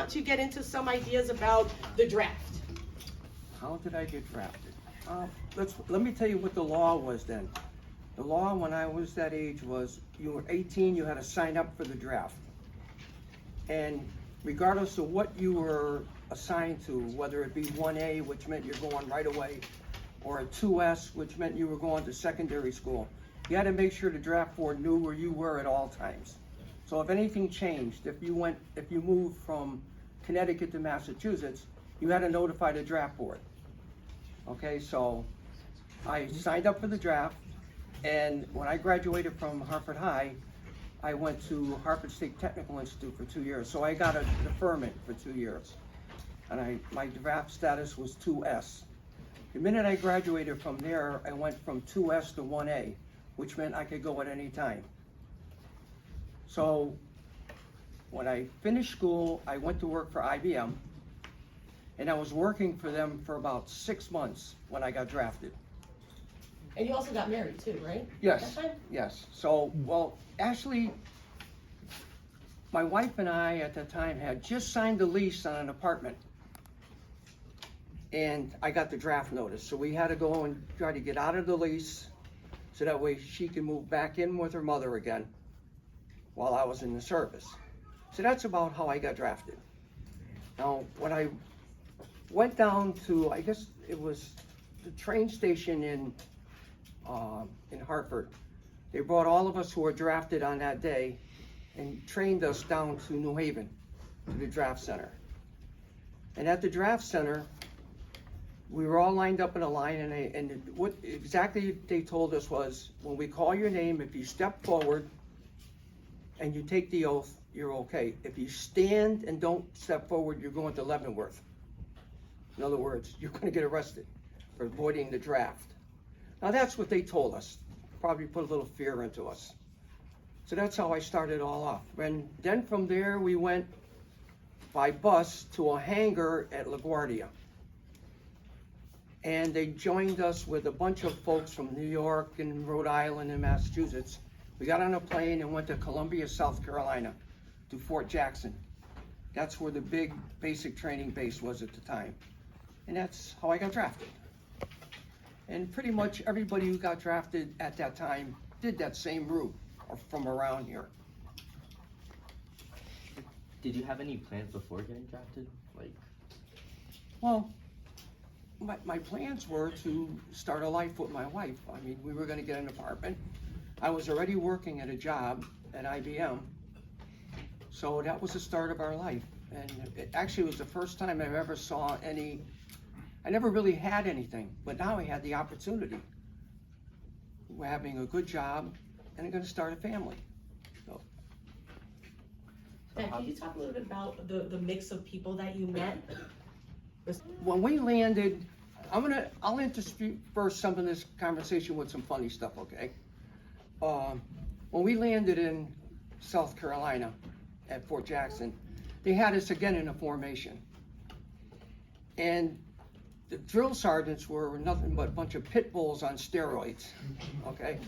want to get into some ideas about the draft. How did I get drafted? Let me tell you what the law was then. The law when I was that age was you were 18, you had to sign up for the draft. And regardless of what you were assigned to, whether it be 1A, which meant you're going right away, or a 2S, which meant you were going to secondary school, you had to make sure the draft board knew where you were at all times. So if anything changed, if you moved from Connecticut to Massachusetts, you had to notify the draft board. Okay, so I signed up for the draft, and when I graduated from Hartford High, I went to Hartford State Technical Institute for 2 years. So I got a deferment for 2 years. And my draft status was 2S. The minute I graduated from there, I went from 2S to 1A, which meant I could go at any time. So when I finished school, I went to work for IBM, and I was working for them for about 6 months when I got drafted. And you also got married too, right? Yes, yes. So, well, actually, my wife and I at the time had just signed a lease on an apartment. And I got the draft notice. So we had to go and try to get out of the lease so that way she can move back in with her mother again while I was in the service. So that's about how I got drafted. Now, when I went down to, I guess it was the train station in Hartford, they brought all of us who were drafted on that day and trained us down to New Haven, to the draft center. And at the draft center, we were all lined up in a line, and what exactly they told us was, when we call your name, if you step forward and you take the oath, you're okay. If you stand and don't step forward, you're going to Leavenworth. In other words, you're going to get arrested for avoiding the draft. Now that's what they told us. Probably put a little fear into us. So that's how I started all off. And then from there, we went by bus to a hangar at LaGuardia. And they joined us with a bunch of folks from New York and Rhode Island and Massachusetts. We got on a plane and went to Columbia, South Carolina, to Fort Jackson. That's where the big basic training base was at the time. And that's how I got drafted. And pretty much everybody who got drafted at that time did that same route, or from around here. Did you have any plans before getting drafted? Well, my plans were to start a life with my wife. I mean, we were gonna get an apartment. I was already working at a job at IBM. So that was the start of our life. And it actually was the first time I ever saw I never really had anything, but now I had the opportunity. We're having a good job, and I'm gonna start a family. So. Can you talk a little bit about the mix of people that you met? When we landed, I'll intersperse some of this conversation with some funny stuff, okay? When we landed in South Carolina at Fort Jackson, they had us again in a formation. And the drill sergeants were nothing but a bunch of pit bulls on steroids, okay?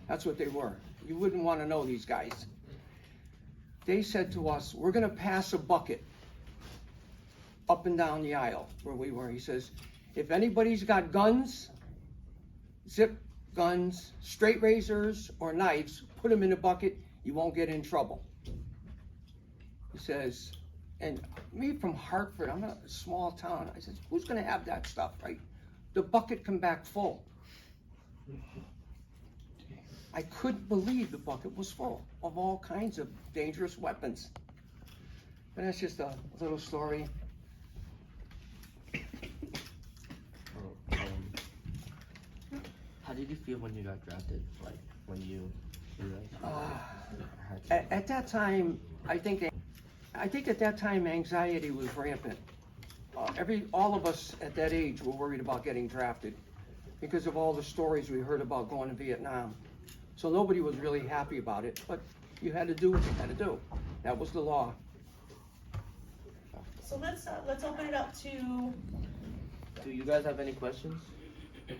That's what they were. You wouldn't want to know these guys. They said to us, we're gonna pass a bucket up and down the aisle where we were. He says, if anybody's got guns, zip guns, straight razors, or knives, put them in the bucket, you won't get in trouble. He says, and me from Hartford, I'm in a small town. I said, who's gonna have that stuff, right? The bucket come back full. I couldn't believe the bucket was full of all kinds of dangerous weapons. But that's just a little story. How did you feel when you got drafted? When you at that time, I think at that time anxiety was rampant. All of us at that age were worried about getting drafted because of all the stories we heard about going to Vietnam. So nobody was really happy about it, but you had to do what you had to do. That was the law. So let's open it up to. Do you guys have any questions? You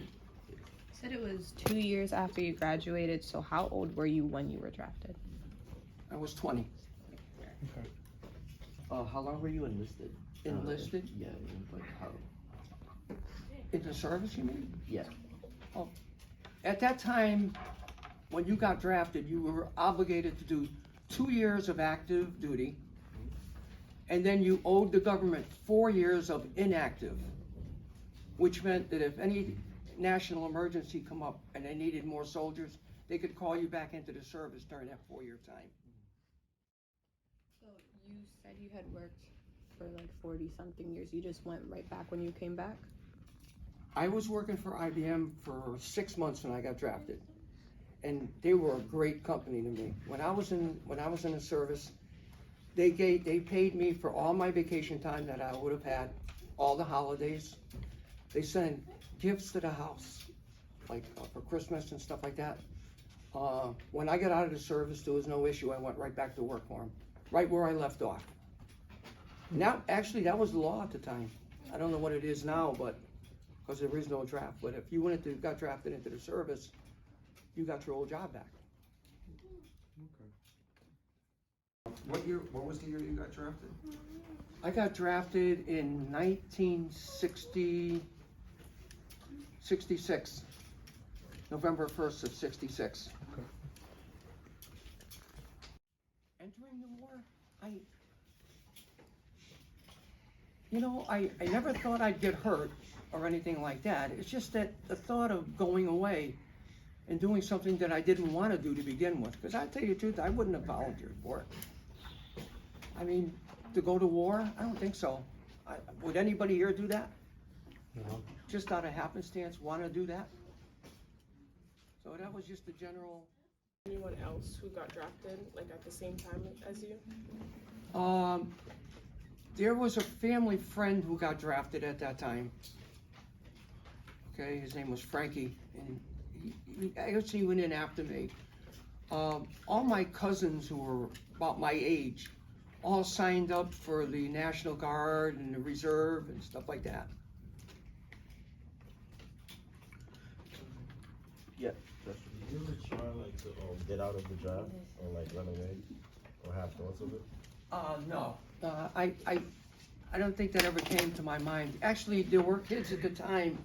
said it was 2 years after you graduated, so how old were you when you were drafted? I was 20. Okay. How long were you enlisted? Enlisted? Yeah, like how? In the service, you mean? Yeah. At that time, when you got drafted, you were obligated to do 2 years of active duty, and then you owed the government 4 years of inactive, which meant that if any national emergency come up and they needed more soldiers, they could call you back into the service during that 4-year time. So you said you had worked for like 40-something years. You just went right back when you came back? I was working for IBM for 6 months when I got drafted, and they were a great company to me. When I was in the service, they paid me for all my vacation time that I would have had, all the holidays. They sent gifts to the house, like for Christmas and stuff like that. When I got out of the service, there was no issue. I went right back to work for them, right where I left off. Now, actually, that was the law at the time. I don't know what it is now, but because there is no draft. But if you got drafted into the service, you got your old job back. What was the year you got drafted? I got drafted in 1966, November 1st of 66. Okay. Entering the war, I never thought I'd get hurt or anything like that. It's just that the thought of going away and doing something that I didn't want to do to begin with, because I tell you the truth, I wouldn't have volunteered for it. I mean, to go to war, I don't think so. Would anybody here do that? No. Just out of happenstance, want to do that? So that was just the general. Anyone else who got drafted, like at the same time as you? There was a family friend who got drafted at that time. Okay, his name was Frankie, and he actually went in after me. All my cousins who were about my age all signed up for the National Guard and the Reserve and stuff like that. Yeah. That's Did you ever try like to get out of the draft or like run away or have thoughts of it? No. I don't think that ever came to my mind. Actually, there were kids at the time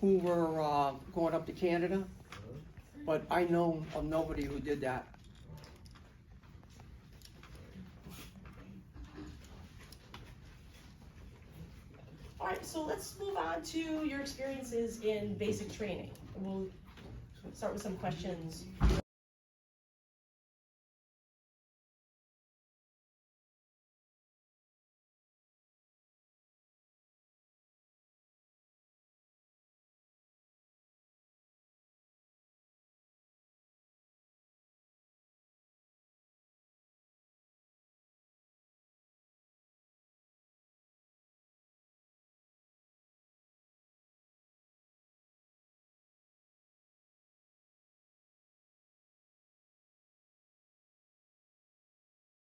who were going up to Canada, but I know of nobody who did that. All right, so let's move on to your experiences in basic training. We'll start with some questions. Were there any embarrassing moments there? Yes. Well, one time I had gotten hurt and my knee was bandaged. Okay? And when you went out to the field, they had to build a place so you could go to the bathroom.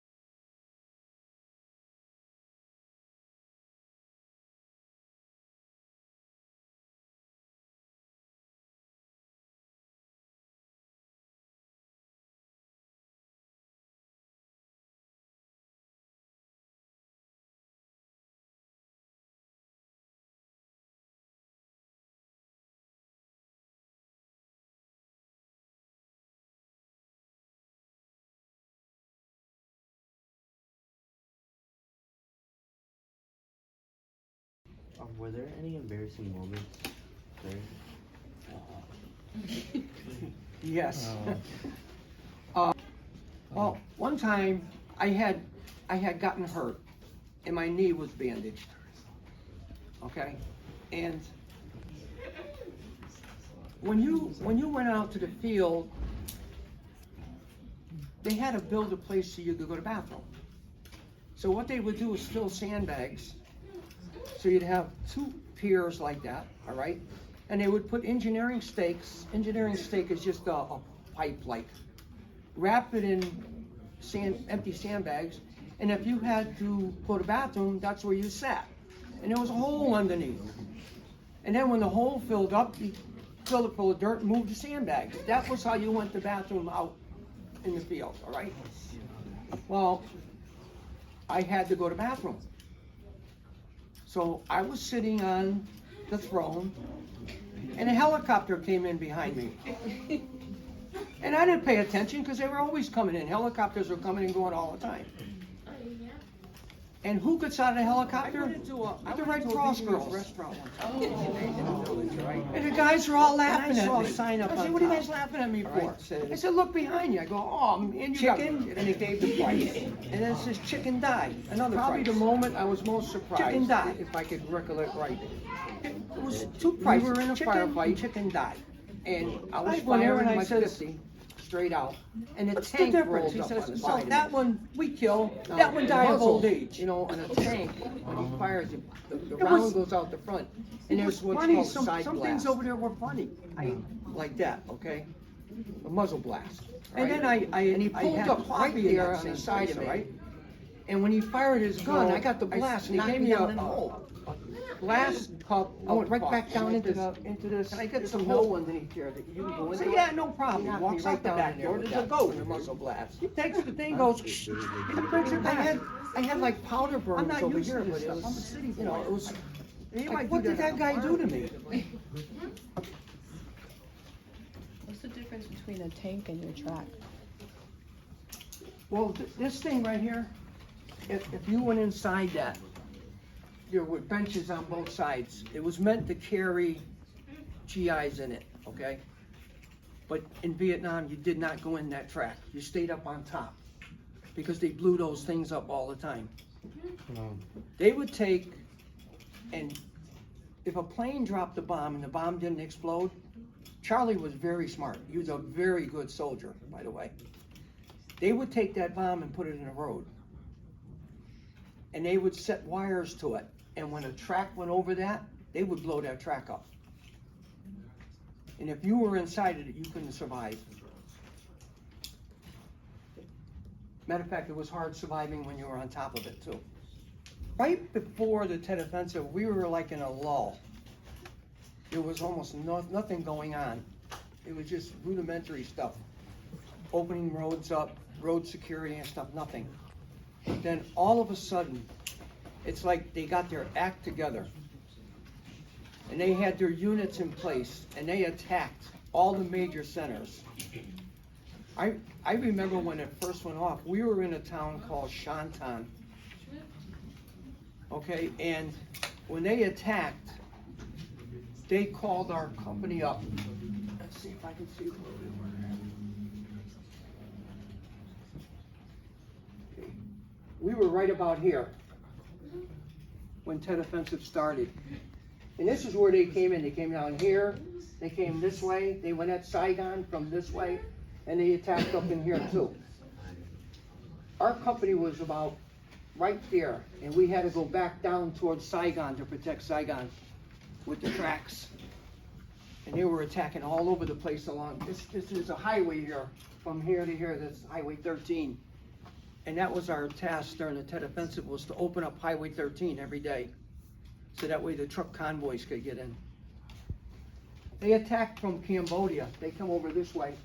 So what they would do is fill sandbags. So you'd have 2 piers like that, all right? And they would put engineering stakes. Engineering stake is just a pipe like. Wrap it in empty sandbags, and if you had to go to the bathroom, that's where you sat. And there was a hole underneath. And then when the hole filled up, you filled it full of dirt and moved the sandbags. That was how you went to the bathroom out in the field, all right? Well, one time I had gotten hurt and my knee was bandaged. Okay? And when you went out to the field, they had to build a place so you could go to the bathroom. So what they would do is fill sandbags. So you'd have 2 piers like that, all right? And they would put engineering stakes. Engineering stake is just a pipe like. Wrap it in empty sandbags, and if you had to go to the bathroom, that's where you sat. And there was a hole underneath. And then when the hole filled up, you filled it full of dirt and moved the sandbags. That was how you went to the bathroom out in the field, all right? I had to go to the bathroom. So I was sitting on the throne, and a helicopter came in behind me. And I didn't pay attention because they were always coming in. Helicopters were coming and going all the time. And who gets out of the helicopter? The Red Cross girls. Restaurant and the guys were all laughing at me. Sign up I said, what are you guys laughing at me for? I said, look behind you. I go, oh, and chicken. And they gave the price. And then it says chicken died. Another Probably price. The moment I was most surprised. Chicken died. If I could recollect right. It was two prices. We were in a firefight. Chicken died. And I was firing my 50 straight out. And the tank rolled up on the side. Well, that one we kill. That one died of old age. You know, in a tank, when he fires it, the round goes out the front. And there's what's called side blast. Some things over there were funny. Like that, okay? A muzzle blast. And then and he pulled up right there on the side of it, right? And when he fired his gun, I got the blast, and he gave me a blast cup. I went right back down into this. Can I get some hole underneath here that you can go in? Yeah, no problem. He walks right down in there. There's a goat in the muzzle blast. He takes the thing, goes, and he brings it back. I had like powder burns over here, but it was, you know, it was. Like, what did that guy do to me? What's the difference between a tank and your track? Well, this thing right here, if you went inside that, there were benches on both sides. It was meant to carry GIs in it, okay? But in Vietnam, you did not go in that track. You stayed up on top because they blew those things up all the time. They would take, and if a plane dropped a bomb and the bomb didn't explode, Charlie was very smart. He was a very good soldier, by the way. They would take that bomb and put it in a road. And they would set wires to it. And when a track went over that, they would blow that track up. And if you were inside of it, you couldn't survive. Matter of fact, it was hard surviving when you were on top of it too. Right before the Tet Offensive, we were like in a lull. There was almost nothing going on. It was just rudimentary stuff. Opening roads up, road security and stuff, nothing. Then all of a sudden, it's like they got their act together. And they had their units in place, and they attacked all the major centers. I remember when it first went off, we were in a town called Shantan. Okay, and when they attacked, they called our company up. Let's see if I can see where we were. Okay. We were right about here when Tet Offensive started. And this is where they came in. They came down here, they came this way, they went at Saigon from this way, and they attacked up in here too. Our company was about right there, and we had to go back down towards Saigon to protect Saigon with the tracks. And they were attacking all over the place along, this is a highway here, from here to here, that's Highway 13. And that was our task during the Tet Offensive, was to open up Highway 13 every day. So that way the truck convoys could get in. They attacked from Cambodia, they come over this way.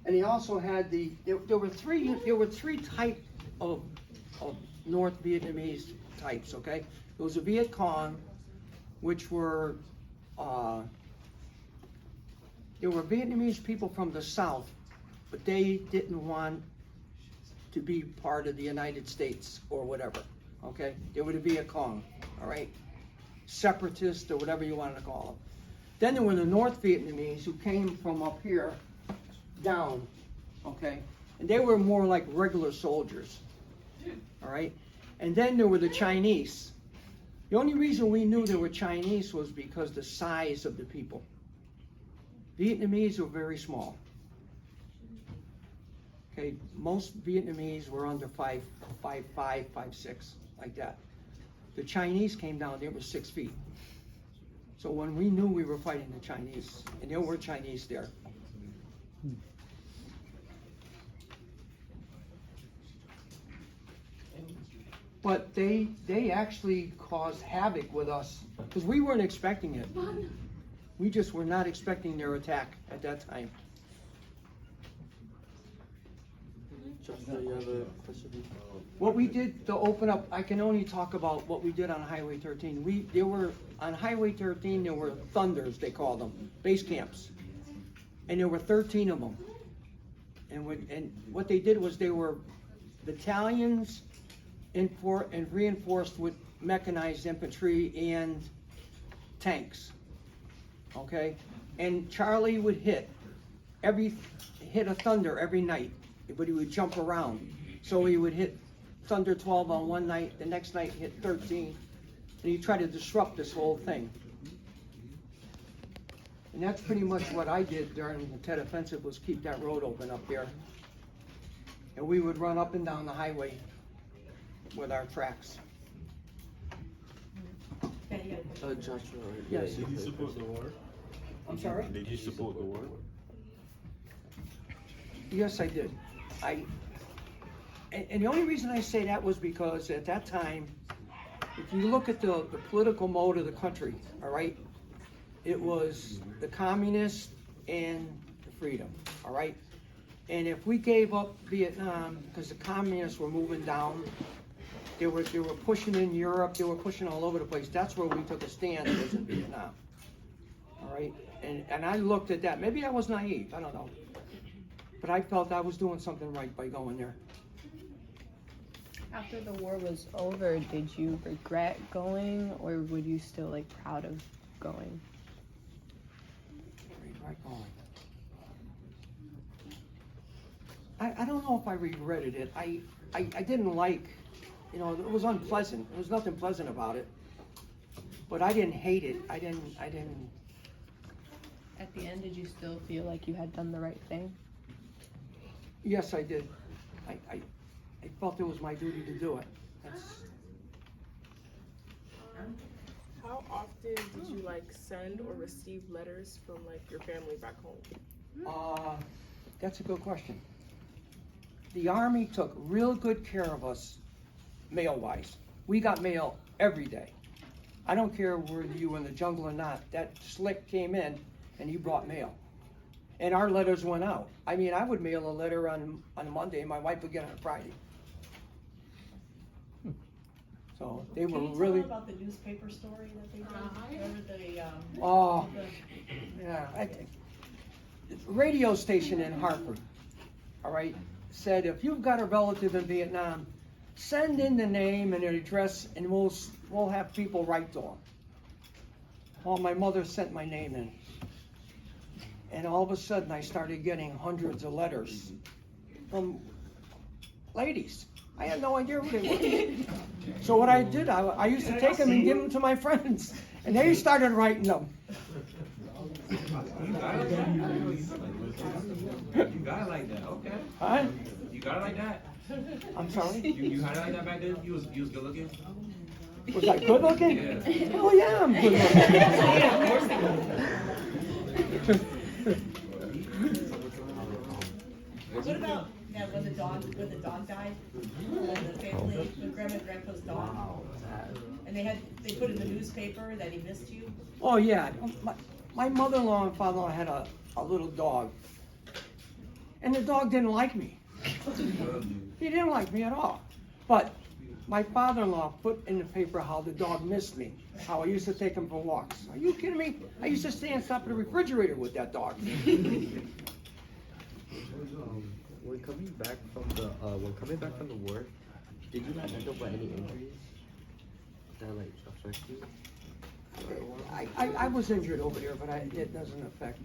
And they also had there were three types of North Vietnamese types, okay? There was a Viet Cong, which were, there were Vietnamese people from the south, but they didn't want to be part of the United States or whatever, okay? They were the Viet Cong, all right? Separatists or whatever you wanted to call them. Then there were the North Vietnamese who came from up here down, okay? And they were more like regular soldiers, all right? And then there were the Chinese. The only reason we knew they were Chinese was because the size of the people. Vietnamese were very small. Okay, most Vietnamese were under 5'5", 5'6", like that. The Chinese came down, they were 6 feet. So when we knew we were fighting the Chinese, and there were Chinese there. But they actually caused havoc with us, because we weren't expecting it. We just were not expecting their attack at that time. Just the other question. What we did to open up, I can only talk about what we did on Highway 13. On Highway 13, there were thunders, they called them, base camps. And there were 13 of them. And what they did was they were battalions and reinforced with mechanized infantry and tanks. Okay? And Charlie would hit a thunder every night, but he would jump around. So he would hit Thunder 12 on one night, the next night hit 13, and he tried to disrupt this whole thing. And that's pretty much what I did during the Tet Offensive, was keep that road open up there. And we would run up and down the highway with our tracks. Okay, you got a question? Joshua. Yes. Did you support the war? I'm sorry? Did you support the war? Yes, I did. And the only reason I say that was because at that time, if you look at the political mode of the country, all right, it was the communists and the freedom, all right? And if we gave up Vietnam, because the communists were moving down, they were pushing in Europe, they were pushing all over the place, that's where we took a stand, was in Vietnam, all right? And I looked at that, maybe I was naive, I don't know. But I felt I was doing something right by going there. After the war was over, did you regret going, or were you still like proud of going? Right going. I don't know if I regretted it. I didn't like, it was unpleasant. There was nothing pleasant about it. But I didn't hate it. I didn't. At the end, did you still feel like you had done the right thing? Yes, I did. I felt it was my duty to do it. How often did you like send or receive letters from like your family back home? That's a good question. The Army took real good care of us mail-wise. We got mail every day. I don't care whether you were in the jungle or not, that slick came in and he brought mail. And our letters went out. I mean, I would mail a letter on a Monday and my wife would get it on a Friday. So they were Can you really. tell about the newspaper story that they did? Remember the, Oh, yeah. Radio station in Hartford, all right, said if you've got a relative in Vietnam, send in the name and the address and we'll have people write to them. Well, my mother sent my name in. And all of a sudden I started getting hundreds of letters from ladies. I had no idea who they were. So what I did, I used to take them and give them to my friends. And they started writing them. You got it like that, okay. Huh? You got it like that. I'm sorry? You had it like that back then. You was good looking. Was I good looking? Yeah. Oh yeah, I'm good looking. yeah, of course they were. What about when the dog died? The family, the grandma and grandpa's dog? And they put in the newspaper that he missed you? Oh yeah, my mother-in-law and father-in-law had a little dog. And the dog didn't like me. He didn't like me at all. But my father-in-law put in the paper how the dog missed me, how I used to take him for walks. Are you kidding me? I used to stand top of the refrigerator with that dog. When coming back from the war, did you end up with any injuries that like affect you? I was injured over there, but it doesn't affect.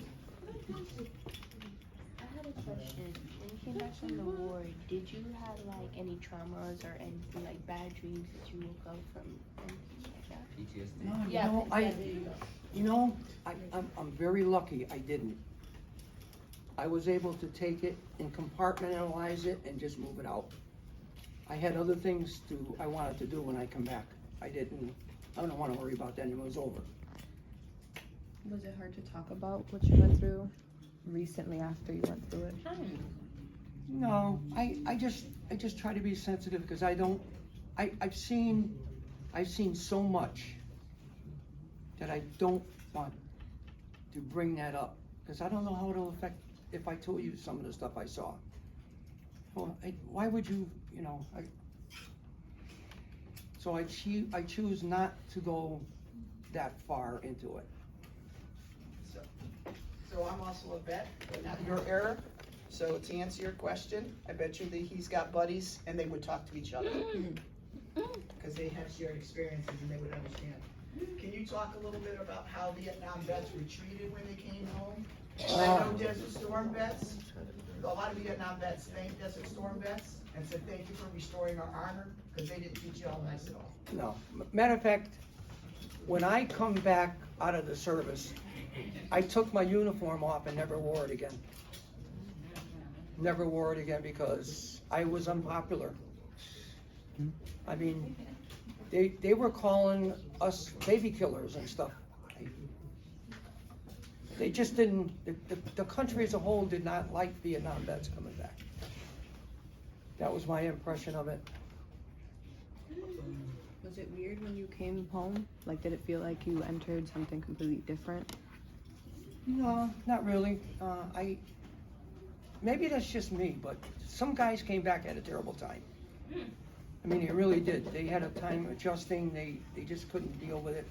I had a question. When you came back from the war, did you have like any traumas or anything like bad dreams that you woke up from? Anything like that? PTSD. Yeah, I'm very lucky I didn't. I was able to take it and compartmentalize it and just move it out. I had other things I wanted to do when I come back. I don't want to worry about that anymore. It was over. Was it hard to talk about what you went through recently after you went through it? No, I just try to be sensitive because I've seen so much that I don't want to bring that up because I don't know how it'll affect if I told you some of the stuff I saw. Well, why would you, so I choose not to go that far into it. So I'm also a vet, but not your era. So to answer your question, I bet you that he's got buddies and they would talk to each other. Because they have shared experiences and they would understand. Can you talk a little bit about how Vietnam vets were treated when they came home? I know Desert Storm vets, a lot of Vietnam vets thank Desert Storm vets and said thank you for restoring our honor, because they didn't treat you all nice at all. No, matter of fact, when I come back out of the service, I took my uniform off and never wore it again. Never wore it again because I was unpopular. I mean, they were calling us baby killers and stuff. They just didn't, the country as a whole did not like Vietnam vets coming back. That was my impression of it. Was it weird when you came home? Like, did it feel like you entered something completely different? No, not really. Maybe that's just me, but some guys came back at a terrible time. I mean, they really did. They had a time adjusting. They just couldn't deal with it.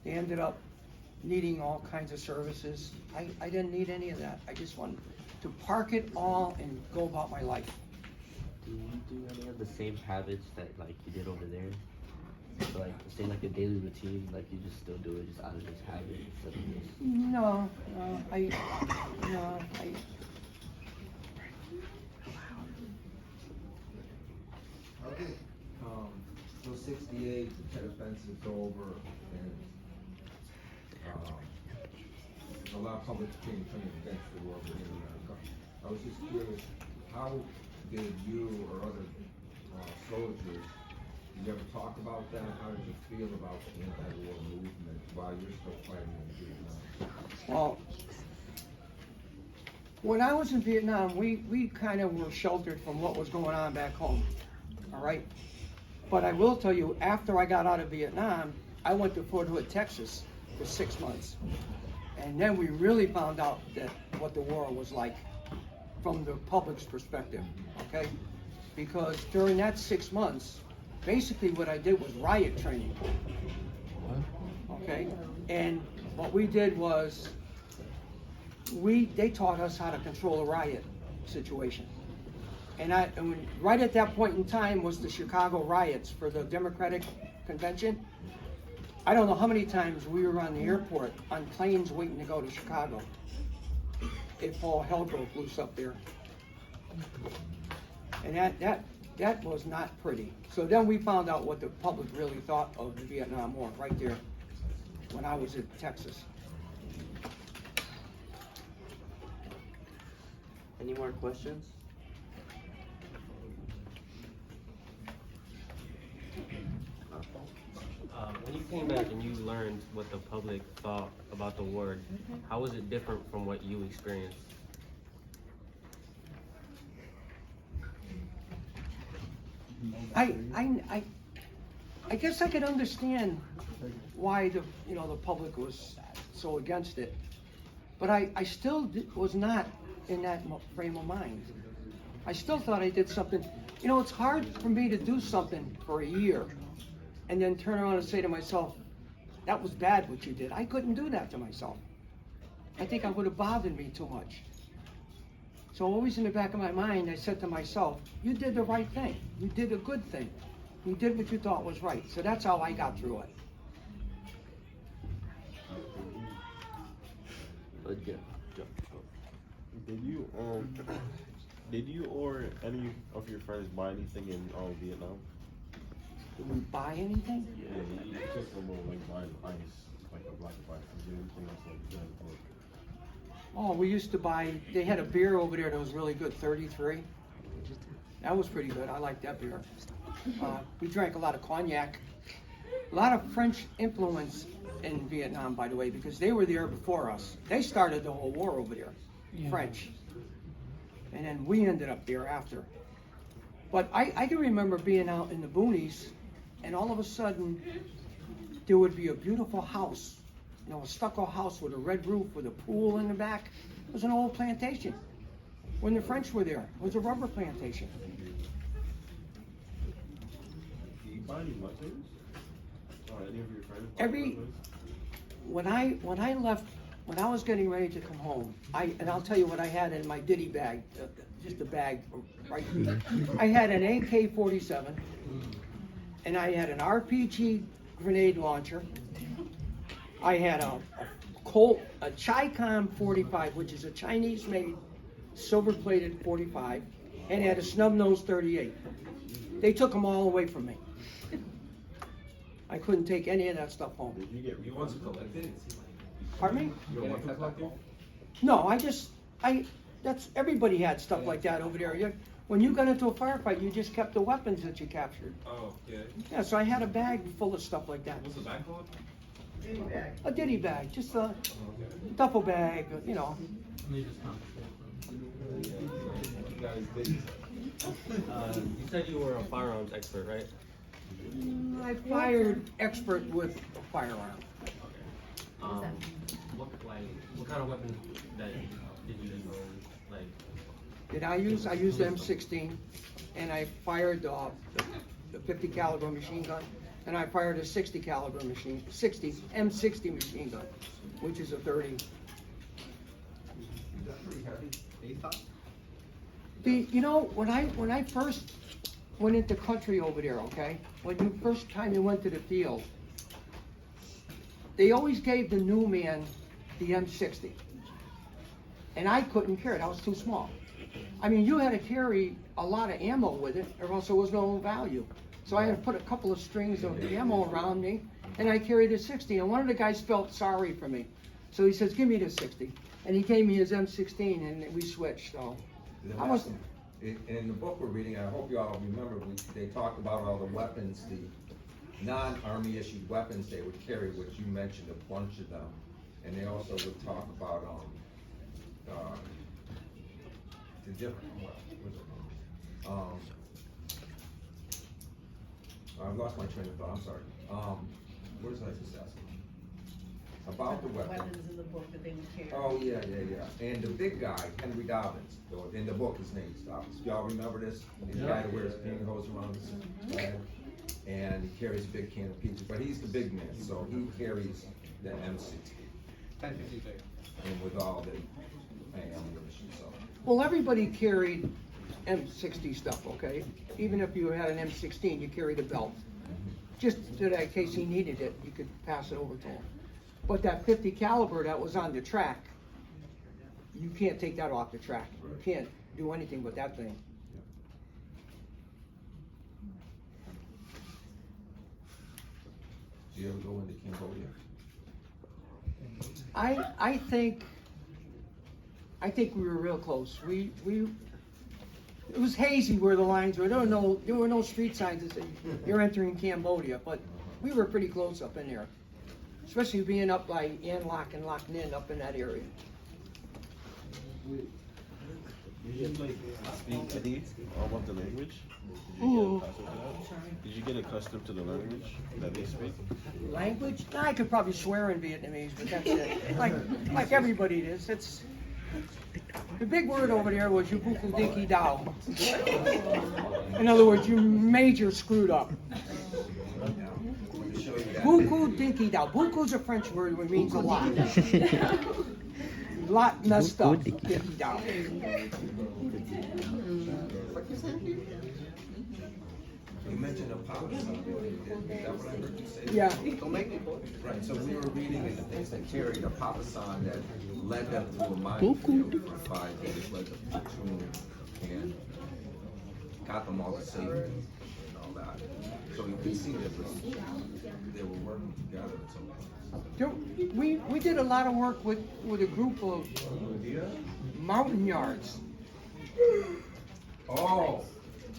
They ended up needing all kinds of services. I didn't need any of that. I just wanted to park it all and go about my life. Do you do any of the same habits that like you did over there? So like say like a daily routine, like you just still do it just out of this habit instead of this? No, Okay, so 68, the Tet offensive is over, and a lot of public opinion turning against the war within America. I was just curious, how did you or other soldiers, did you ever talk about that? How did you feel about the anti-war movement while you're still fighting in Vietnam? well, when I was in Vietnam, we kind of were sheltered from what was going on back home, all right? But I will tell you, after I got out of Vietnam, I went to Fort Hood, Texas for 6 months. And then we really found out that what the war was like from the public's perspective, okay? Because during that 6 months, basically what I did was riot training, okay? And what we did was, they taught us how to control a riot situation. And right at that point in time was the Chicago riots for the Democratic Convention. I don't know how many times we were on the airport on planes waiting to go to Chicago if all hell broke loose up there. And that was not pretty. So then we found out what the public really thought of the Vietnam War right there when I was in Texas. Any more questions? When you came back and you learned what the public thought about the war, how was it different from what you experienced? I guess I could understand why the public was so against it, but I still was not in that frame of mind. I still thought I did something. It's hard for me to do something for a year and then turn around and say to myself, that was bad what you did. I couldn't do that to myself. I think it would have bothered me too much. So always in the back of my mind, I said to myself, you did the right thing. You did a good thing. You did what you thought was right. So that's how I got through it. Did you or any of your friends buy anything in Vietnam? Did we buy anything? Yeah, you took them over like buying ice, like a black of ice. Is there anything else like that? Oh, we used to buy, they had a beer over there that was really good, 33. That was pretty good. I liked that beer. We drank a lot of cognac. A lot of French influence in Vietnam, by the way, because they were there before us. They started the whole war over there, French. And then we ended up there after. But I can remember being out in the boonies, and all of a sudden, there would be a beautiful house, a stucco house with a red roof with a pool in the back. It was an old plantation. when the French were there. It was a rubber plantation. Do you buy any muffins? Or any of your friends? Every, when I left, when I was getting ready to come home, and I'll tell you what I had in my ditty bag, just a bag, right? I had an AK-47, and I had an RPG grenade launcher. I had a Chi-Com 45, which is a Chinese-made, silver-plated 45, and had a snub-nosed 38. They took them all away from me. I couldn't take any of that stuff home. Did you get You want to collect it? Pardon me? You want to collect it? No, that's, everybody had stuff like that over there. When you got into a firefight, you just kept the weapons that you captured. Oh, okay. Yeah, so I had a bag full of stuff like that. What's the bag called? Ditty bag. A ditty bag, just a duffel bag, you know. You guys did. You said you were a firearms expert, right? I fired expert with a firearm. What kind of weapons did you use? Like, Did I use? I used the M16, and I fired the 50 caliber machine gun, and I fired a 60 caliber M60 machine gun, which is a 30. You know, when I first went into country over there, okay, when you first time you went to the field, they always gave the new man the M60, and I couldn't carry it. I was too small. I mean, you had to carry a lot of ammo with it, or else there was no value. So I had to put a couple of strings of ammo around me, and I carried a 60. And one of the guys felt sorry for me, so he says, "Give me the 60," and he gave me his M16, and we switched. So I was. In the book we're reading, I hope you all remember, they talked about all the weapons, the non-army issued weapons they would carry, which you mentioned a bunch of them. And they also would talk about, the different, I've lost my train of thought, I'm sorry. What was I just asking? About the Weapons in the book that they would carry. Oh, yeah. And the big guy, Henry Dobbins, in the book, his name's Dobbins. Y'all remember this? The guy that wears pantyhose around his head, and he carries a big can of pizza, but he's the big man, so he carries the M60. And with all the ammunition, so. Well, everybody carried M60 stuff, okay? Even if you had an M16, you carried a belt. Just so that in case he needed it, you could pass it over to him. But that 50 caliber that was on the track, you can't take that off the track. You can't do anything with that thing. Do you ever go into Cambodia? I think we were real close. It was hazy where the lines were. There were no street signs that said you're entering Cambodia, but we were pretty close up in there. Especially being up by An Lac and Lac Ninh up in that area. Did you like speak any of the language? Did you get accustomed to the language that they speak? Language? I could probably swear in Vietnamese, but that's it. Like everybody is. It's the big word over there was "you buku dinky dao." In other words, you major screwed up. Buku dinky dao. Buku's a French word which means a lot. Lot messed up. Dinky dao. You mentioned a pop. Is that what I heard you say? Yeah. Right, so we were reading in the things that carried a papasan that led them to a minefield for 5 days, led the platoon, and got them all to safety and all that. So you can see that they were working together in some ways. We did a lot of work with a group of mountain yards. Oh,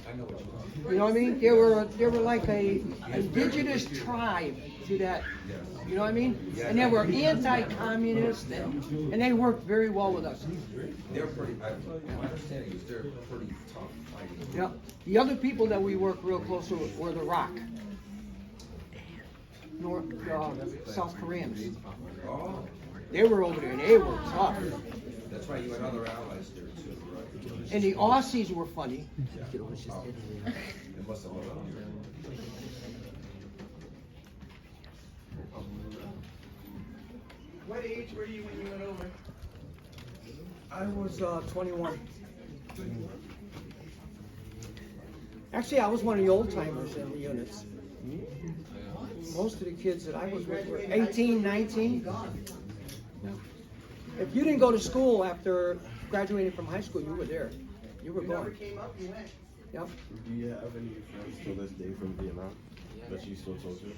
I know what you're talking You know what I mean? They were like a indigenous tribe to that. You know what I mean? And they were anti-communist, and they worked very well with us. They're pretty, my understanding is they're pretty tough fighting. Yeah. The other people that we worked real close with were the ROC, South Koreans. Oh, They were over there, and they were tough. that's right, you had other allies there too, right? And the Aussies were funny. It must have been. What age were you when you went over? I was 21. Actually, I was one of the old timers in the units. Most of the kids that I was with were 18, 19. Yeah. If you didn't go to school after graduating from high school, you were there. You were You never going. came up, you went. Yep. Do you have any friends to this day from Vietnam that you still talk to?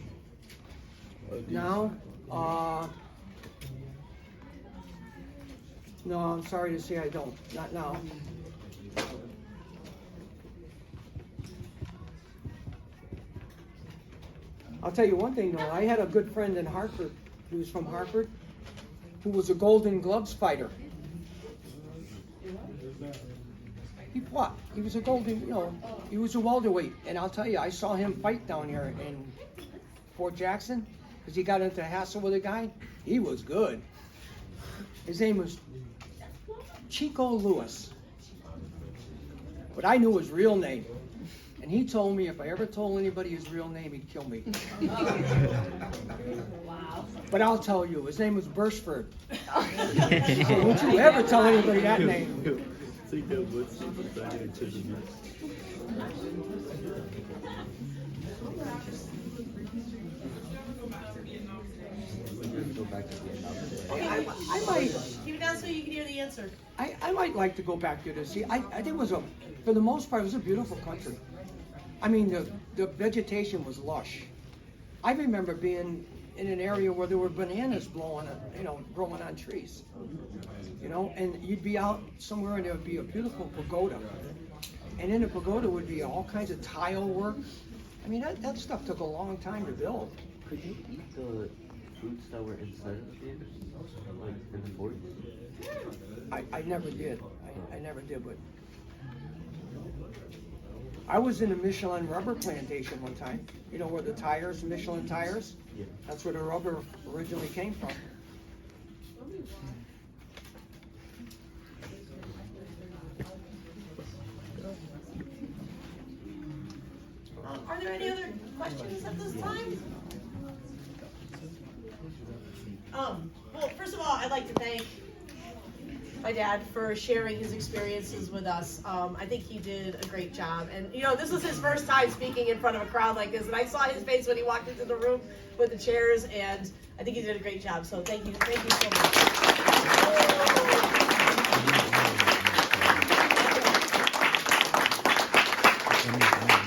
Or do you- Now, no, I'm sorry to say I don't. Not now. I'll tell you one thing though, I had a good friend in Hartford, he was from Hartford, who was a Golden Gloves fighter. He fought, he was a golden, he was a welterweight, and I'll tell you, I saw him fight down here in Fort Jackson, because he got into a hassle with a guy, he was good. His name was Chico Lewis, but I knew his real name. And he told me if I ever told anybody his real name, he'd kill me. Wow. But I'll tell you, his name was Bursford. So don't you ever tell anybody that name. Take that wood, see what's back in the kitchen. Go back to Vietnam. I might, Keep it down so you can hear the answer. I might like to go back there to see. I think it was for the most part, it was a beautiful country. I mean, the vegetation was lush. I remember being in an area where there were bananas growing on trees. And you'd be out somewhere and there would be a beautiful pagoda. And in the pagoda would be all kinds of tile work. I mean, that stuff took a long time to build. Could you eat the fruits that were inside of the theater? Like in the fort? I never did. I never did, but I was in a Michelin rubber plantation one time. You know where the tires, Michelin tires? Yeah. That's where the rubber originally came from. Are there any other questions at this time? Well, first of all, I'd like to thank my dad for sharing his experiences with us. I think he did a great job. And, this was his first time speaking in front of a crowd like this. And I saw his face when he walked into the room with the chairs. And I think he did a great job. So thank you so much.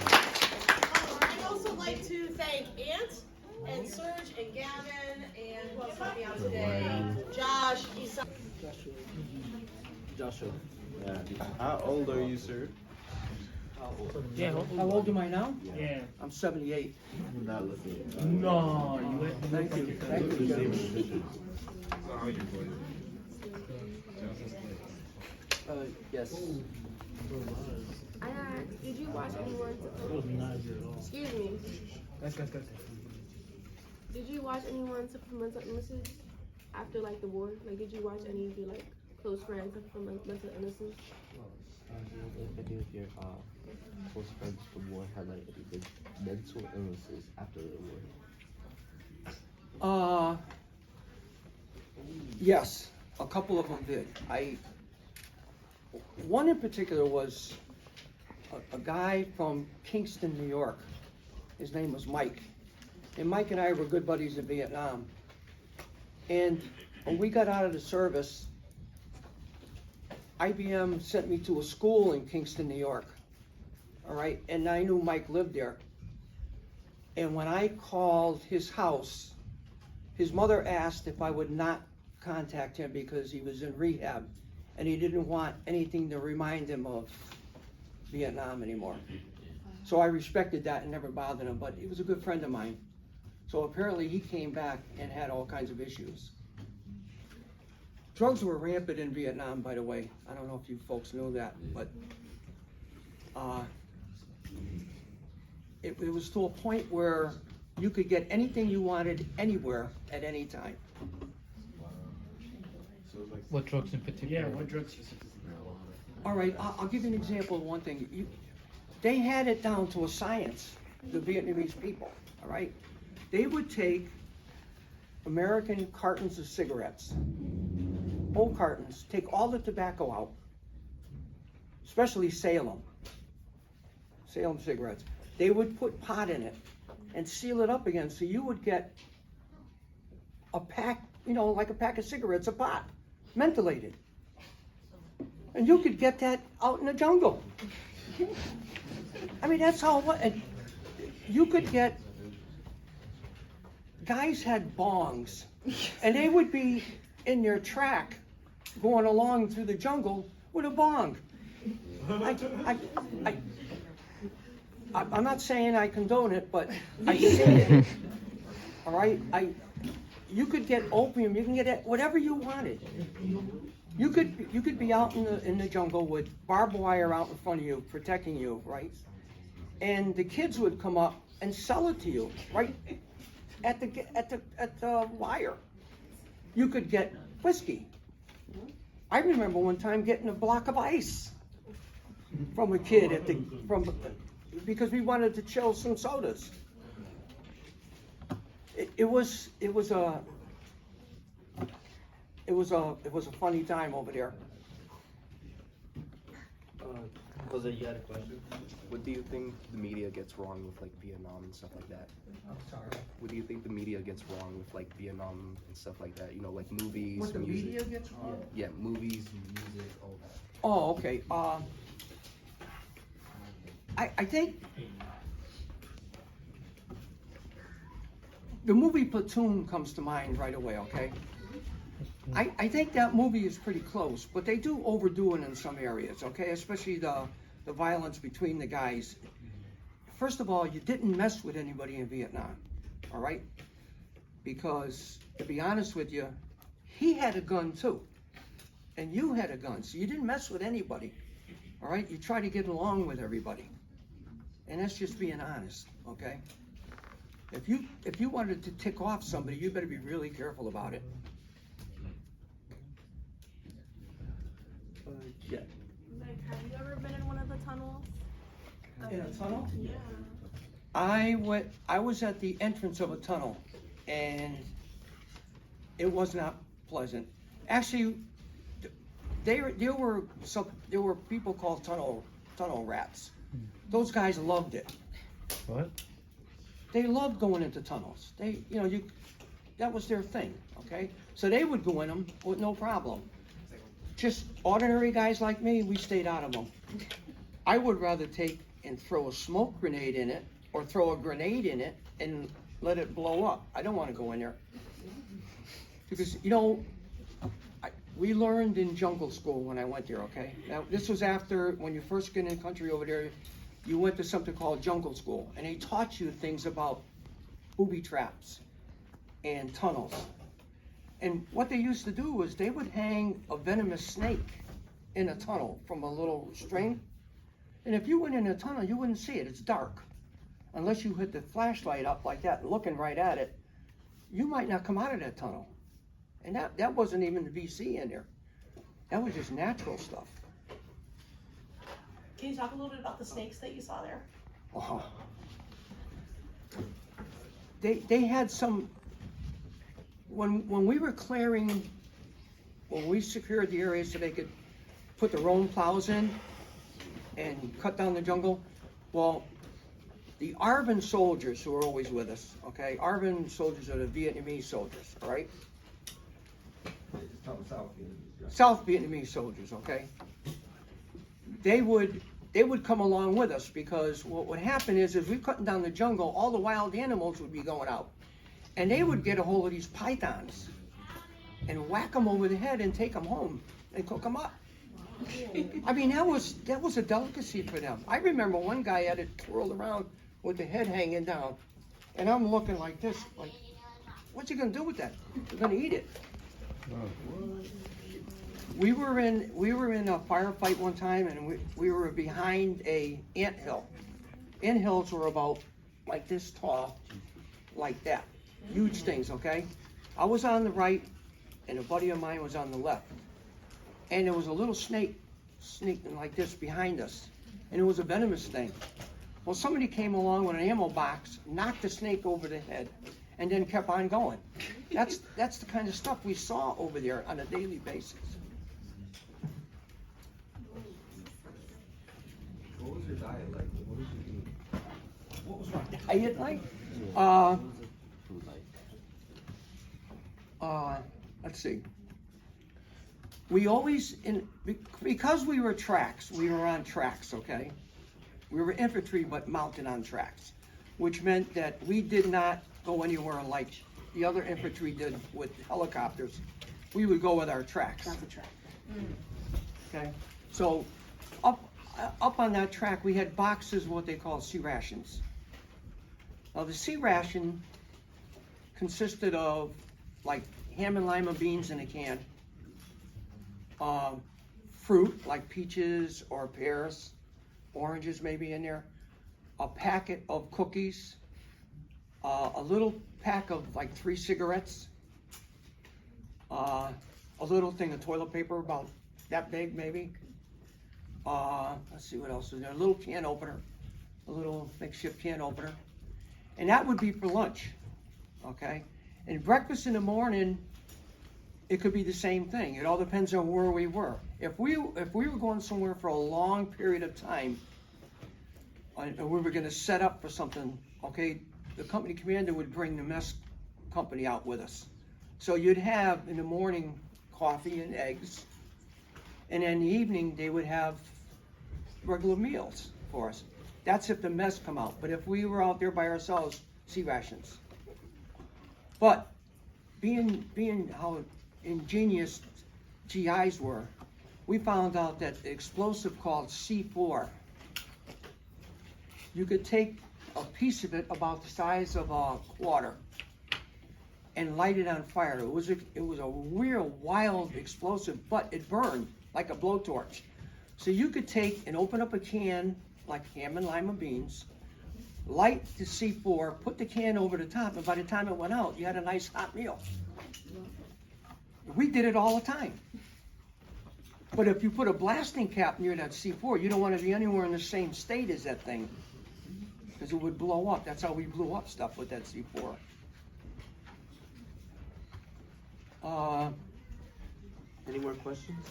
I'd also like to thank Ant and Serge and Gavin and who else helped me out today? Josh, Isa. Joshua. Yeah. How old are you, sir? How old am I now? Yeah. I'm 78. I'm not looking. No, you went. Thank you. Thank you, Jim. Yes. I asked, did you watch anyone? Excuse me. Did you watch anyone suffer from mental illnesses after the war? Did you watch any of your close friends suffer from mental illnesses? If any of your close friends from war had any big mental illnesses after the war? Yes, a couple of them did. One in particular was a guy from Kingston, New York. His name was Mike. And Mike and I were good buddies in Vietnam. And when we got out of the service, IBM sent me to a school in Kingston, New York. All right, and I knew Mike lived there. And when I called his house, his mother asked if I would not contact him because he was in rehab and he didn't want anything to remind him of Vietnam anymore. So I respected that and never bothered him, but he was a good friend of mine. So apparently he came back and had all kinds of issues. Drugs were rampant in Vietnam, by the way. I don't know if you folks know that, but it was to a point where you could get anything you wanted anywhere at any time. So What drugs in particular? Yeah, what drugs? All right, I'll give you an example of one thing. They had it down to a science, the Vietnamese people, all right? They would take American cartons of cigarettes, old cartons, take all the tobacco out, especially Salem cigarettes. They would put pot in it and seal it up again, so you would get a pack, you know, like a pack of cigarettes, a pot, mentholated. And you could get that out in the jungle. I mean, that's how, and you could get, guys had bongs, and they would be in their track going along through the jungle with a bong. I'm not saying I condone it, but I see it. All right, you could get opium, you can get whatever you wanted. You could be out in the jungle with barbed wire out in front of you, protecting you, right? And the kids would come up and sell it to you, right at the wire. You could get whiskey. I remember one time getting a block of ice from a kid because we wanted to chill some sodas. It was a funny time over there. Jose, you had a question? What do you think the media gets wrong with like Vietnam and stuff like that? I'm sorry. What do you think the media gets wrong with like Vietnam and stuff like that? You know, like movies, What the music. media gets wrong? Yeah, movies, music, all that. Oh, okay. I think the movie Platoon comes to mind right away, okay? I think that movie is pretty close, but they do overdo it in some areas, okay? Especially the violence between the guys. First of all, you didn't mess with anybody in Vietnam, all right? Because, to be honest with you, he had a gun too, and you had a gun, so you didn't mess with anybody, all right? You try to get along with everybody, and that's just being honest, okay? If you wanted to tick off somebody, you better be really careful about it. Yeah. Like, have you ever been in one of the tunnels? In a tunnel? Yeah. I was at the entrance of a tunnel, and it was not pleasant. Actually, there were people called tunnel rats. Those guys loved it. What? They loved going into tunnels. That was their thing, okay? So they would go in them with no problem. Just ordinary guys like me, we stayed out of them. I would rather take and throw a smoke grenade in it, or throw a grenade in it and let it blow up. I don't want to go in there. Because, we learned in jungle school when I went there, okay? Now, this was after, when you first get in the country over there, you went to something called jungle school, and they taught you things about booby traps and tunnels. And what they used to do was they would hang a venomous snake in a tunnel from a little string. And if you went in a tunnel, you wouldn't see it. It's dark. Unless you hit the flashlight up like that and looking right at it, you might not come out of that tunnel. And that wasn't even the VC in there. That was just natural stuff. Can you talk a little bit about the snakes that you saw there? Oh. They had some. When we were clearing, when we secured the area so they could put their own plows in and cut down the jungle, well, the ARVN soldiers who were always with us, okay? ARVN soldiers are the Vietnamese soldiers, all right? South Vietnamese soldiers, okay? They would come along with us because what would happen is we're cutting down the jungle, all the wild animals would be going out. And they would get a hold of these pythons and whack them over the head and take them home and cook them up. I mean, that was a delicacy for them. I remember one guy had it twirled around with the head hanging down. And I'm looking like this, like, what's he gonna do with that? He's gonna eat it. We were in a firefight one time, and we were behind a anthill. Anthills were about like this tall, like that. Huge things, okay? I was on the right, and a buddy of mine was on the left. And there was a little snake sneaking like this behind us, and it was a venomous thing. Well, somebody came along with an ammo box, knocked the snake over the head, and then kept on going. That's the kind of stuff we saw over there on a daily basis. What was your diet like? What did you eat? What was my diet like? What was the food like? Let's see. We always, because we were tracks, we were on tracks, okay? We were infantry, but mounted on tracks, which meant that we did not go anywhere like the other infantry did with helicopters. We would go with our tracks. That's a track. Okay, so up on that track, we had boxes, what they call sea rations. Now the sea ration consisted of like ham and lima beans in a can, fruit like peaches or pears, oranges maybe in there, a packet of cookies, a little pack of like 3 cigarettes, a little thing of toilet paper about that big maybe. Let's see what else is there. A little can opener, a little makeshift can opener. And that would be for lunch, okay? And breakfast in the morning, it could be the same thing. It all depends on where we were. If we were going somewhere for a long period of time, and we were gonna set up for something, okay, the company commander would bring the mess company out with us. So you'd have in the morning coffee and eggs, and in the evening they would have regular meals for us. That's if the mess come out. But if we were out there by ourselves, sea rations. But being how ingenious GIs were, we found out that the explosive called C4, you could take a piece of it about the size of a quarter and light it on fire. It was a real wild explosive, but it burned like a blowtorch. So you could take and open up a can like ham and lima beans, light the C4, put the can over the top, and by the time it went out, you had a nice hot meal. We did it all the time. But if you put a blasting cap near that C4, you don't want to be anywhere in the same state as that thing, because it would blow up. That's how we blew up stuff with that C4. Any more questions?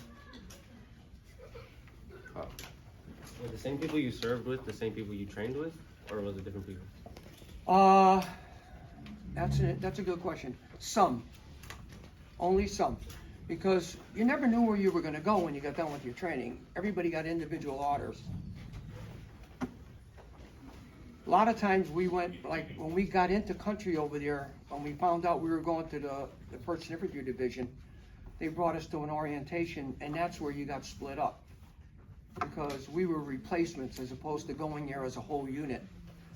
Were the same people you served with the same people you trained with, or was it different people? That's a good question. Some. Only some. Because you never knew where you were going to go when you got done with your training. Everybody got individual orders. A lot of times we went, like when we got into country over there, when we found out we were going to the 1st Infantry Division, they brought us to an orientation, and that's where you got split up. Because we were replacements as opposed to going there as a whole unit.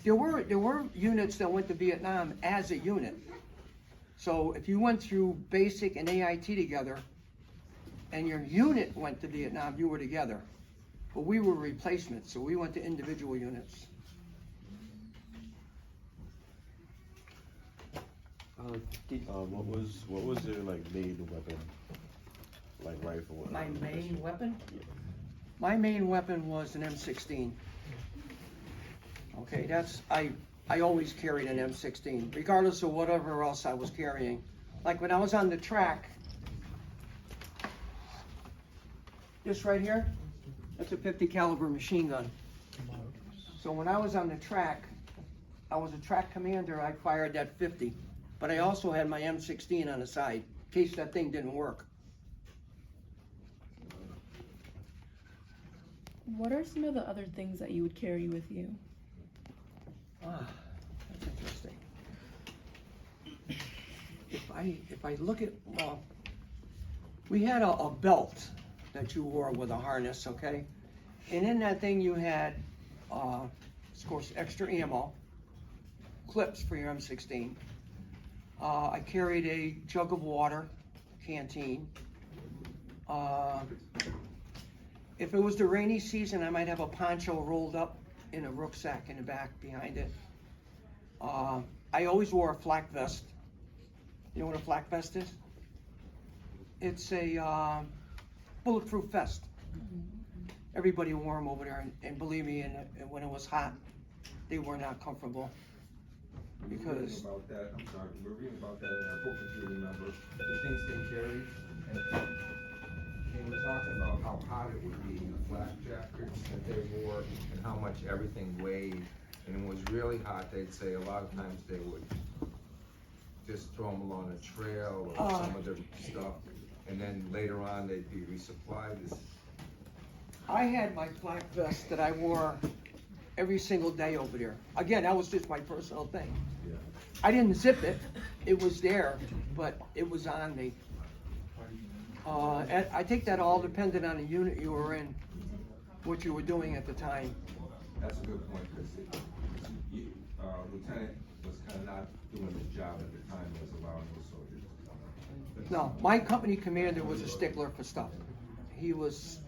There were units that went to Vietnam as a unit. So if you went through basic and AIT together, and your unit went to Vietnam, you were together. But we were replacements, so we went to individual units. What was your like main weapon, like rifle? My main weapon? My main weapon was an M16. Okay, I always carried an M16, regardless of whatever else I was carrying. Like when I was on the track, this right here, that's a 50 caliber machine gun. So when I was on the track, I was a track commander, I fired that 50. But I also had my M16 on the side, in case that thing didn't work. What are some of the other things that you would carry with you? That's interesting. If I look at, we had a belt that you wore with a harness, okay? And in that thing you had, of course, extra ammo, clips for your M16. I carried a jug of water, canteen. If it was the rainy season, I might have a poncho rolled up in a rucksack in the back behind it. I always wore a flak vest. You know what a flak vest is? It's a bulletproof vest. everybody wore them over there, and believe me, and when it was hot, they were not comfortable. We're Because reading about that, I'm sorry, we're reading about that in our book, if you remember, the things they carried, and they were talking about how hot it would be in the flak jackets that they wore, and how much everything weighed, and it was really hot, they'd say a lot of times they would just throw them along a trail or some of their stuff, and then later on they'd be resupplied. I had my black vest that I wore every single day over there. Again, that was just my personal thing. Yeah. I didn't zip it, it was there, but it was on me. And I think that all depended on the unit you were in, what you were doing at the time. That's a good point, because Lieutenant was kind of not doing his job at the time, was allowing those soldiers to come in. No, my company commander was a stickler for stuff. He was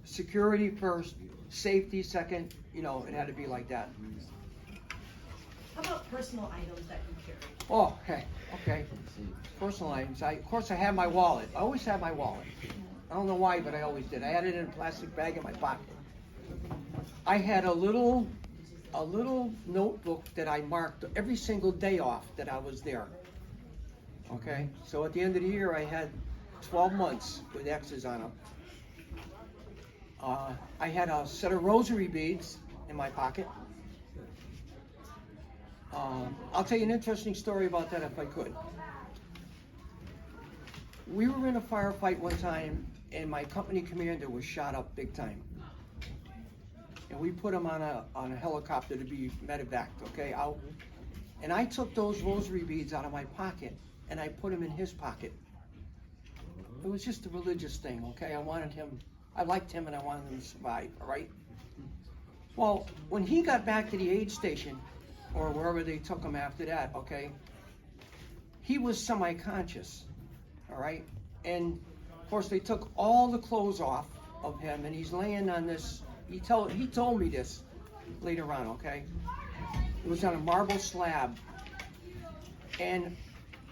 security first, safety second, you know, it had to be like that. How about personal items that you carry? Oh, okay. Personal items. Of course, I had my wallet. I always had my wallet. I don't know why, but I always did. I had it in a plastic bag in my pocket. I had a little notebook that I marked every single day off that I was there. Okay, so at the end of the year, I had 12 months with X's on them. I had a set of rosary beads in my pocket. I'll tell you an interesting story about that if I could. We were in a firefight one time, and my company commander was shot up big time. And we put him on a helicopter to be medevaced, okay, out. And I took those rosary beads out of my pocket, and I put them in his pocket. It was just a religious thing, okay? I liked him, and I wanted him to survive, all right? Well, when he got back to the aid station, or wherever they took him after that, okay, he was semi-conscious, all right? And, of course, they took all the clothes off of him, and he's laying on this, he told me this later on, okay? It was on a marble slab. And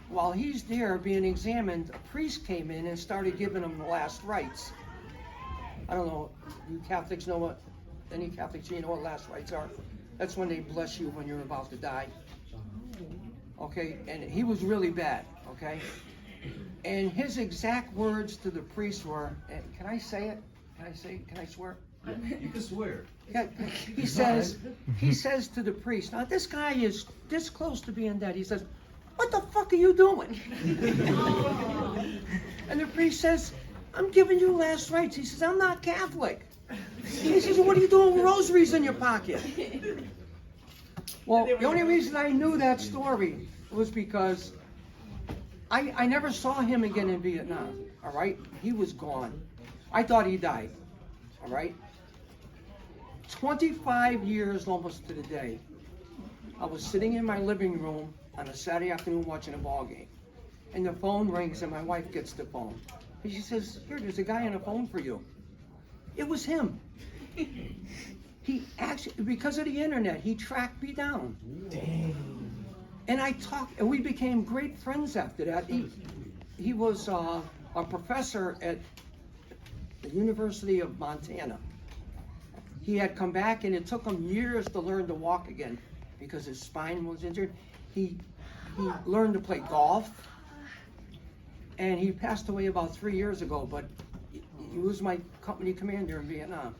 while he's there being examined, a priest came in and started giving him the last rites. I don't know, you Catholics know what, any Catholics, you know what last rites are? That's when they bless you when you're about to die. Okay, and he was really bad, okay? And his exact words to the priest were, can I say it? Can I swear? You can swear. Yeah, he says to the priest, now this guy is this close to being dead. He says, what the fuck are you doing? And the priest says, I'm giving you last rites. He says, I'm not Catholic. He says, what are you doing with rosaries in your pocket? Well, the only reason I knew that story was because I never saw him again in Vietnam, all right? He was gone. I thought he died, all right? 25 years almost to the day, I was sitting in my living room on a Saturday afternoon watching a ball game. And the phone rings and my wife gets the phone. And she says, here, there's a guy on the phone for you. It was him. He actually, because of the internet, he tracked me down. Dang. And and we became great friends after that. He was a professor at the University of Montana. He had come back, and it took him years to learn to walk again because his spine was injured. He learned to play golf, and he passed away about 3 years ago, but he was my company commander in Vietnam.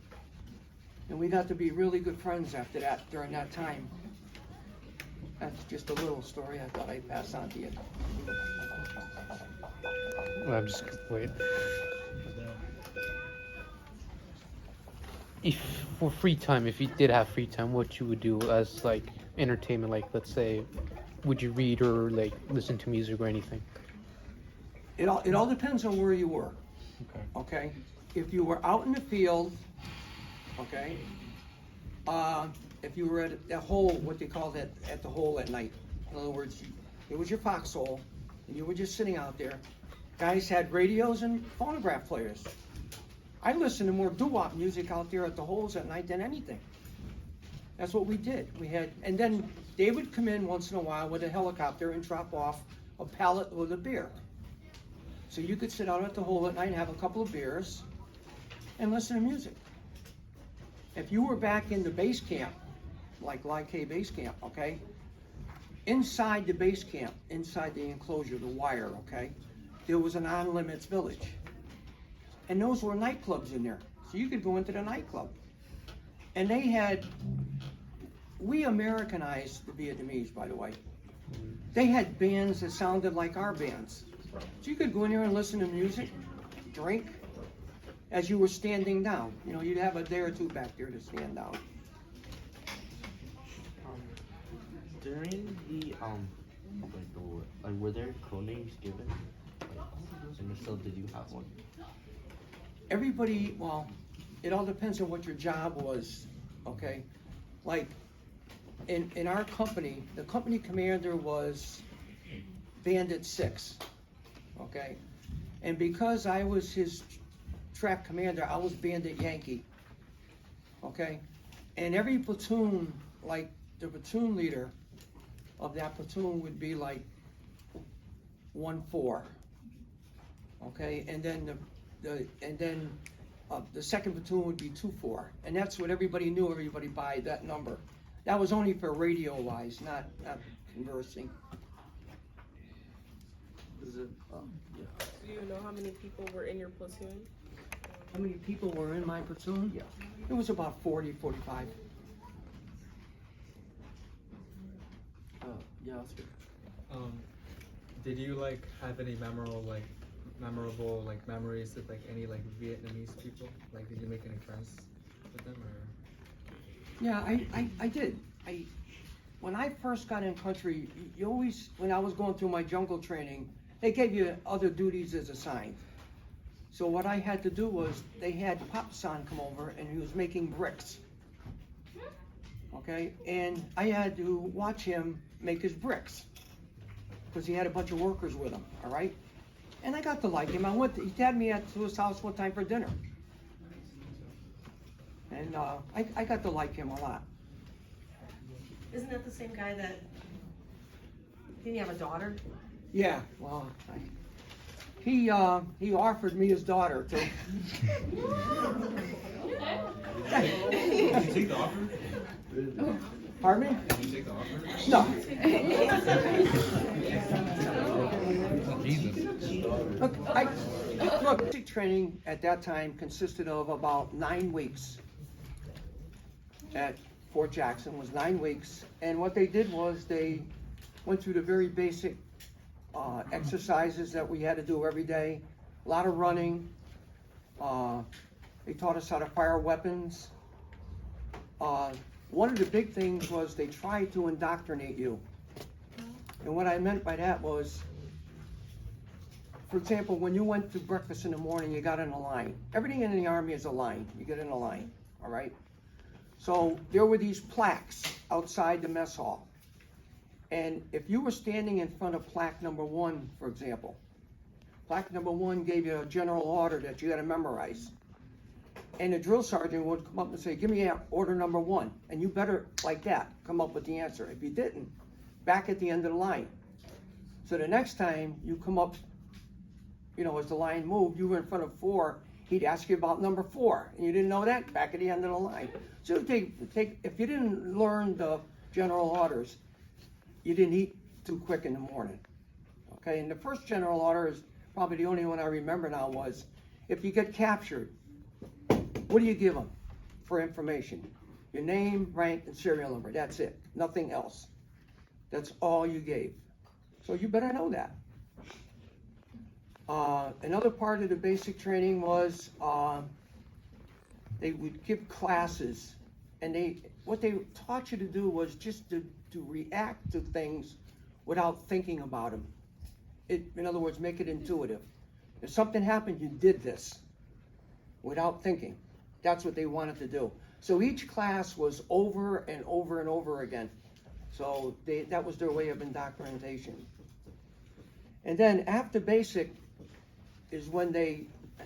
And we got to be really good friends after that, during that time. That's just a little story I thought I'd pass on to you. I'm just wait. If for free time, if you did have free time, what you would do as like entertainment, like let's say, would you read or like listen to music or anything? It all depends on where you were. Okay. If you were out in the field, okay. If you were at the hole, what they call that, at the hole at night. In other words, it was your foxhole, and you were just sitting out there. Guys had radios and phonograph players. I listened to more doo-wop music out there at the holes at night than anything. That's what we did. And then they would come in once in a while with a helicopter and drop off a pallet with a beer. So you could sit out at the hole at night and have a couple of beers and listen to music. if you were back in the base camp, like K base camp, okay? Inside the base camp, inside the enclosure, the wire, okay? There was an on-limits village. And those were nightclubs in there. So you could go into the nightclub. And they had, we Americanized the Vietnamese, by the way. They had bands that sounded like our bands. So you could go in there and listen to music, drink, as you were standing down. You know, you'd have a day or two back there to stand down. During the like the war, like were there code names given? Like, and if so, did you have one? Everybody, well, it all depends on what your job was, okay? Like, in our company, the company commander was Bandit 6, okay? And because I was his track commander, I was Bandit Yankee, okay? And every platoon, like the platoon leader of that platoon would be like 1-4, okay? And then the second platoon would be 2-4, and that's what everybody knew everybody by, that number. That was only for radio wise, not conversing. Is it? Yeah. Do you know how many people were in your platoon? How many people were in my platoon? Yeah. It was about 40, 45. Yeah, that's good. Did you like have any memorable memories with like any like Vietnamese people? Like, did you make any friends with them or? Yeah, I did. When I first got in country, you always, when I was going through my jungle training, they gave you other duties as assigned. So what I had to do was, they had Papa San come over and he was making bricks. Okay, and I had to watch him make his bricks, because he had a bunch of workers with him, all right? And I got to like him. He had me to his house one time for dinner. And I got to like him a lot. Isn't that the same guy that, didn't he have a daughter? Yeah, well, he offered me his daughter too. Did you take the offer? Pardon me? Did you take the offer? No. Look, basic training at that time consisted of about 9 weeks. At Fort Jackson was 9 weeks, and what they did was they went through the very basic exercises that we had to do every day. A lot of running. They taught us how to fire weapons. One of the big things was they tried to indoctrinate you. And what I meant by that was, for example, when you went to breakfast in the morning, you got in a line. Everything in the Army is a line. You get in a line, all right? So there were these plaques outside the mess hall. And if you were standing in front of plaque number 1, for example, plaque number 1 gave you a general order that you had to memorize. And the drill sergeant would come up and say, give me order number 1. And you better, like that, come up with the answer. If you didn't, back at the end of the line. So the next time you come up, you know, as the line moved, you were in front of 4, he'd ask you about number 4. And you didn't know that, back at the end of the line. So if you didn't learn the general orders, you didn't eat too quick in the morning. Okay, and the first general order is probably the only one I remember now was, if you get captured, what do you give them for information? Your name, rank, and serial number, that's it, nothing else. That's all you gave. So you better know that. Another part of the basic training was, they would give classes, and what they taught you to do was just to react to things without thinking about them. In other words, make it intuitive. If something happened, you did this without thinking. That's what they wanted to do. So each class was over and over and over again. So that was their way of indoctrination. And then after basic is when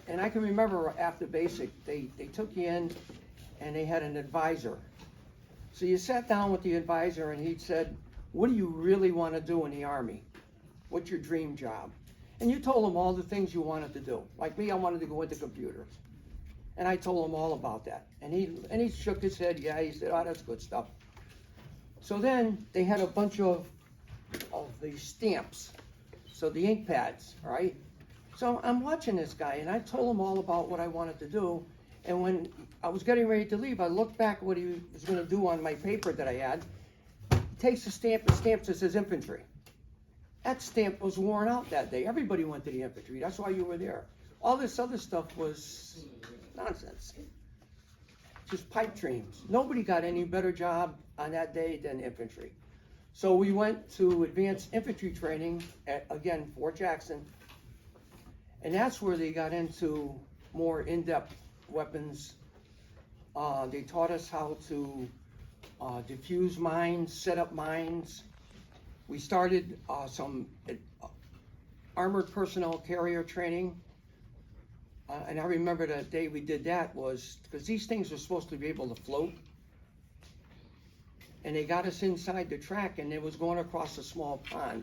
and I can remember after basic, they took you in and they had an advisor. So you sat down with the advisor and he said, what do you really want to do in the Army? What's your dream job? And you told him all the things you wanted to do. Like me, I wanted to go into computers. And I told him all about that. And he shook his head, yeah, he said, oh, that's good stuff. So then they had a bunch of these stamps, so the ink pads, right? So I'm watching this guy, and I told him all about what I wanted to do. And when I was getting ready to leave, I looked back at what he was going to do on my paper that I had. He takes a stamp and stamps it says infantry. That stamp was worn out that day. Everybody went to the infantry. That's why you were there. All this other stuff was nonsense. Just pipe dreams. Nobody got any better job on that day than infantry. So we went to advanced infantry training at, again, Fort Jackson. And that's where they got into more in-depth weapons. They taught us how to defuse mines, set up mines. We started some armored personnel carrier training. And I remember the day we did that was, because these things were supposed to be able to float. And they got us inside the track, and it was going across a small pond.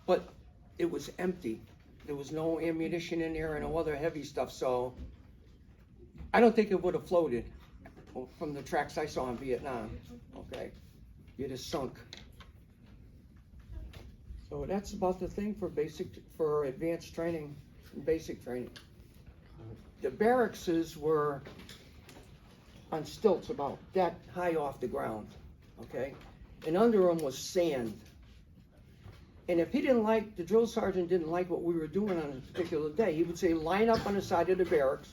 But it was empty. There was no ammunition in there and no other heavy stuff, so I don't think it would have floated from the tracks I saw in Vietnam, okay? You'd have sunk. So that's about the thing for advanced training and basic training. The barracks were on stilts about that high off the ground, okay? And under them was sand. And if he didn't like, the drill sergeant didn't like what we were doing on a particular day, he would say, line up on the side of the barracks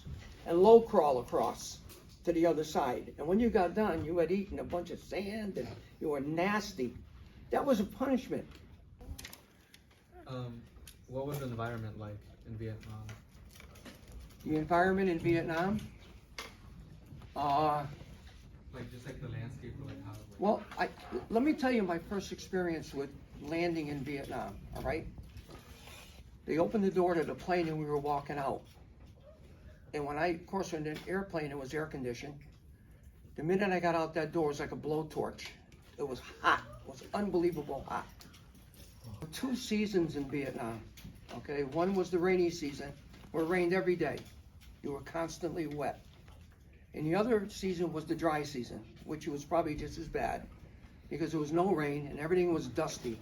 and low crawl across to the other side. And when you got done, you had eaten a bunch of sand and you were nasty. That was a punishment. What was the environment like in Vietnam? The environment in Vietnam? Like just like the landscape, or like how? Well, let me tell you my first experience with landing in Vietnam, all right? They opened the door to the plane and we were walking out. And when of course, in an airplane, it was air conditioned. The minute I got out that door, it was like a blowtorch. It was hot. It was unbelievable hot. 2 seasons in Vietnam, okay? One was the rainy season, where it rained every day. You were constantly wet. And the other season was the dry season, which was probably just as bad, because there was no rain and everything was dusty.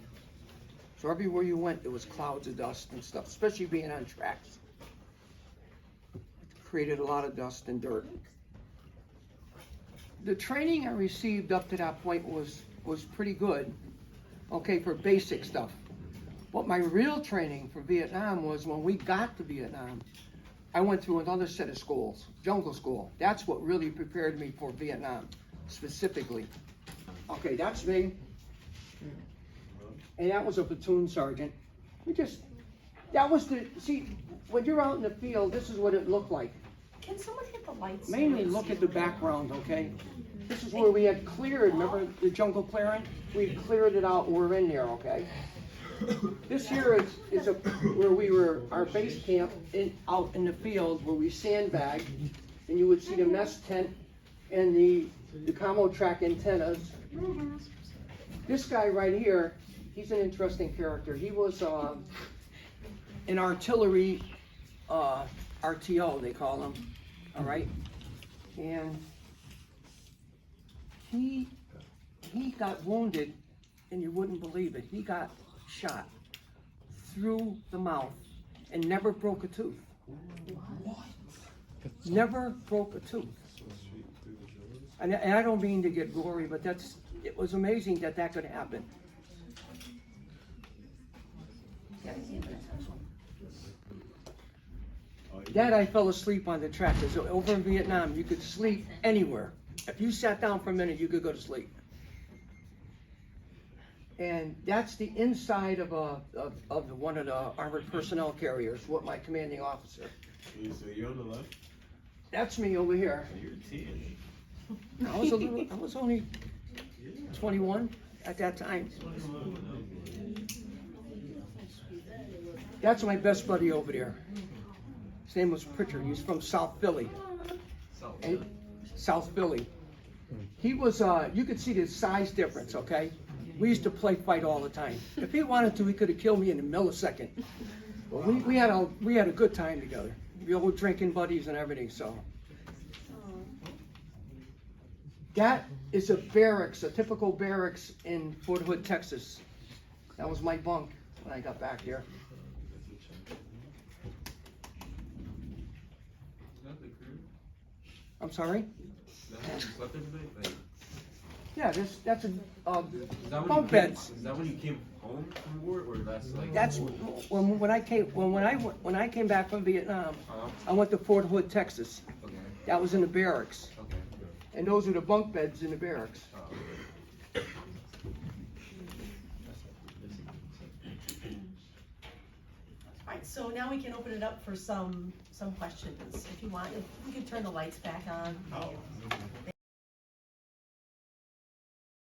So everywhere you went, there was clouds of dust and stuff, especially being on tracks. It created a lot of dust and dirt. The training I received up to that point was pretty good, okay, for basic stuff. But my real training for Vietnam was when we got to Vietnam, I went through another set of schools, jungle school. That's what really prepared me for Vietnam, specifically. Okay, that's me. And that was a platoon sergeant. See, when you're out in the field, this is what it looked like. Can someone hit the lights? Mainly look at the background, okay? This is where we had cleared, remember the jungle clearing? We cleared it out and we're in there, okay? This here is where we were, our base camp out in the field where we sandbagged, and you would see the mess tent and the commo track antennas. This guy right here, he's an interesting character. He was an artillery RTO, they call him, all right? And he got wounded, and you wouldn't believe it. He got shot through the mouth and never broke a tooth. What? Never broke a tooth. And I don't mean to get gory, but it was amazing that could happen. That I fell asleep on the track. So over in Vietnam, you could sleep anywhere. If you sat down for a minute, you could go to sleep. And that's the inside of one of the armored personnel carriers, what my commanding officer. So you're on the left? That's me over here. You're a teen. I was only 21 at that time. That's my best buddy over there. His name was Pritchard. He's from South Philly. South Philly. He was, you could see the size difference, okay? We used to play fight all the time. If he wanted to, he could have killed me in a millisecond. But we had a good time together. We were drinking buddies and everything, so. That is a barracks, a typical barracks in Fort Hood, Texas. That was my bunk when I got back here. I'm sorry? Yeah, that's a, bunk beds. Is that when you came home from war, or that's like? That's when I came back from Vietnam. I went to Fort Hood, Texas. Okay. That was in the barracks, Okay. and those are the bunk beds in the barracks. Alright, so now we can open it up for some questions, if you want. If we could turn the lights back on.